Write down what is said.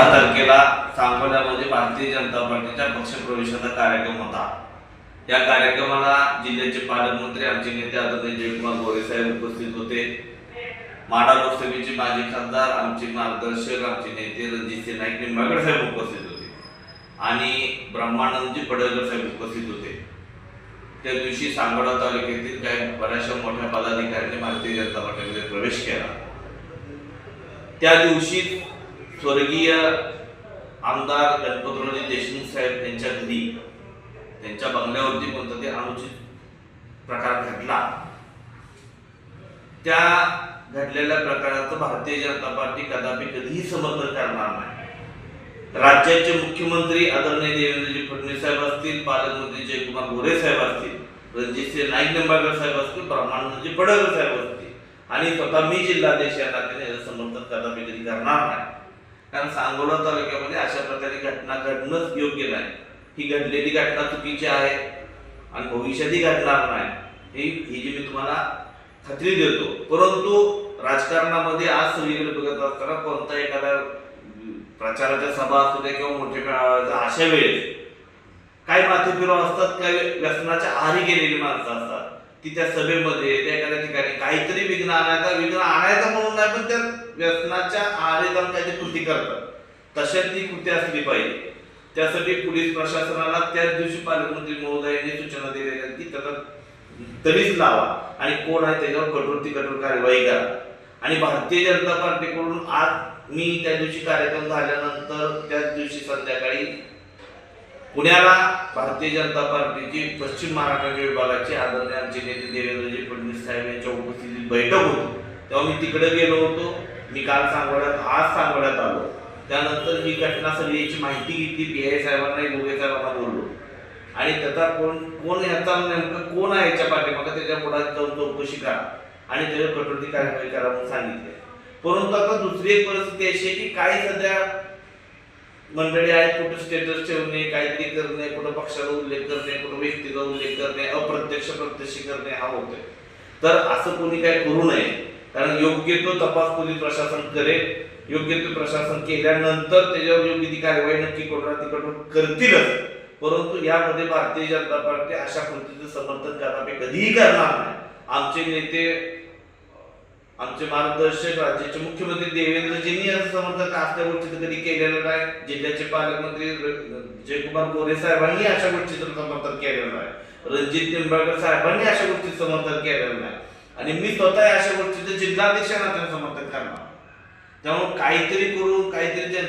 तारखेला सांगोल्यामध्ये भारतीय जनता पार्टीच्या पक्षप्रवेशाचा कार्यक्रम होता। या कार्यक्रमाला जिल्ह्याचे पालकमंत्री आमचे नेते आदरणीय जयकुमार गोरे साहेब उपस्थित होते। माढा लोकसभेचे माजी खासदार आमचे मार्गदर्शक आमचे नेते रणजित नाईक निंबाळकर साहेब उपस्थित होते आणि ब्रह्मानंदजी पडळकर साहेब उपस्थित होते। त्या दिवशी सांगोला तालुक्यातील काही बऱ्याचशा मोठ्या पदाधिकाऱ्यांनी भारतीय जनता पार्टीमध्ये प्रवेश केला। त्या दिवशी स्वर्गीय आमदार गणपतराव देशमुख साहेब यांच्या घरी त्यांच्या बंगल्यावरती कोणता ते अनुचित प्रकार घडला। त्या घडलेल्या प्रकाराचं भारतीय जनता पार्टी कदापि कधीही समर्थन करणार नाही। राज्याचे मुख्यमंत्री आदरणीय देवेंद्रजी फडणवीस साहेब असतील, पालकमंत्री जयकुमार गोरे साहेब असतील, रणजित नाईक निंबाळकर साहेब असतील, ब्रह्मानंदजी पडळकर साहेब असतील आणि स्वतः मी जिल्हाध्यक्ष या नात्याने समर्थन कदापि कधी करणार नाही। कारण सांगोला तालुक्यामध्ये अशा प्रकारे घटना घडणंच योग्य नाही। ही घडलेली घटना चुकीची आहे आणि भविष्यातही घडणार नाही ही जी मी तुम्हाला खात्री देतो। परंतु राजकारणामध्ये आज सगळीकडे बघत असताना कोणता एखादा प्रचाराच्या सभा असू द्या किंवा मोठे मेळाव्याचा अशा वेळेस काही माथेफिरव असतात, काही व्यसनाच्या आहारी गेलेली माणसं असतात की त्या सभेमध्ये त्या एखाद्या ठिकाणी काहीतरी विघ्न आणायचं म्हणून नाही, पण त्या व्यसनाच्या आहारी जाऊन काहीतरी कृती करतात। तशातली कृती असली पाहिजे। त्यासाठी पोलीस प्रशासनाला त्याच दिवशी पालकमंत्री महोदयांनी सूचना दिलेल्या की त्याला तरीच लावा आणि कोण आहे त्याच्यावर कठोर कार्यवाही करा। आणि भारतीय जनता पार्टीकडून आज मी त्या दिवशी कार्यक्रम झाल्यानंतर त्याच दिवशी संध्याकाळी पुण्याला भारतीय जनता पार्टीची पश्चिम महाराष्ट्र विभागाचे आदरणीय आमचे नेते देवेंद्रजी फडणवीस साहेब यांच्या उपस्थितीत बैठक होती। तेव्हा मी तिकडे गेलो होतो। मी काल आज सांगोल्यात आलो। त्यानंतर ही घटना सगळ्याची माहिती घेतली, पीआय साहेबांना गोगे साहेबांना बोललो आणि त्याचा कोण याचा नेमकं कोण आहे याच्या पाठीमागे त्याच्या पुढे जाऊन चौकशी करा आणि त्याच्यावर कठोर कार्यवाही करा म्हणून सांगितले। परंतु आता दुसरी एक परिस्थिती अशी आहे की काही सध्या मंडळी आहेत, कुठे स्टेटस ठेवणे, काहीतरी करणे, कुठं पक्षाचा उल्लेख करणे, कुठं व्यक्तीचा उल्लेख करणे, अप्रत्यक्ष करणे हा होतोय। तर असं कोणी काय करू नये, कारण योग्य तो तपास पोलीस प्रशासन करेल। योग्य ते प्रशासन केल्यानंतर त्याच्यावर योग्य ती कार्यवाही नक्की कठोर करतीलच। परंतु यामध्ये भारतीय जनता पार्टी अशा कृतीचं समर्थन करावे कधीही करणार नाही। आमचे नेते आमचे मार्गदर्शक राज्याचे मुख्यमंत्री देवेंद्रजींनी असं समर्थन असल्या गोष्टीचं कधी केलेलं नाही। जिल्ह्याचे पालकमंत्री जयकुमार गोरे साहेबांनी अशा गोष्टीचं समर्थन केलेलं नाही। रणजित निंबाळकर साहेबांनी अशा गोष्टीचं समर्थन केलेलं नाही आणि मी स्वतः अशा गोष्टीचं जिल्हाध्यक्ष नात्याने समर्थन करणार। त्यामुळे काहीतरी करून काहीतरी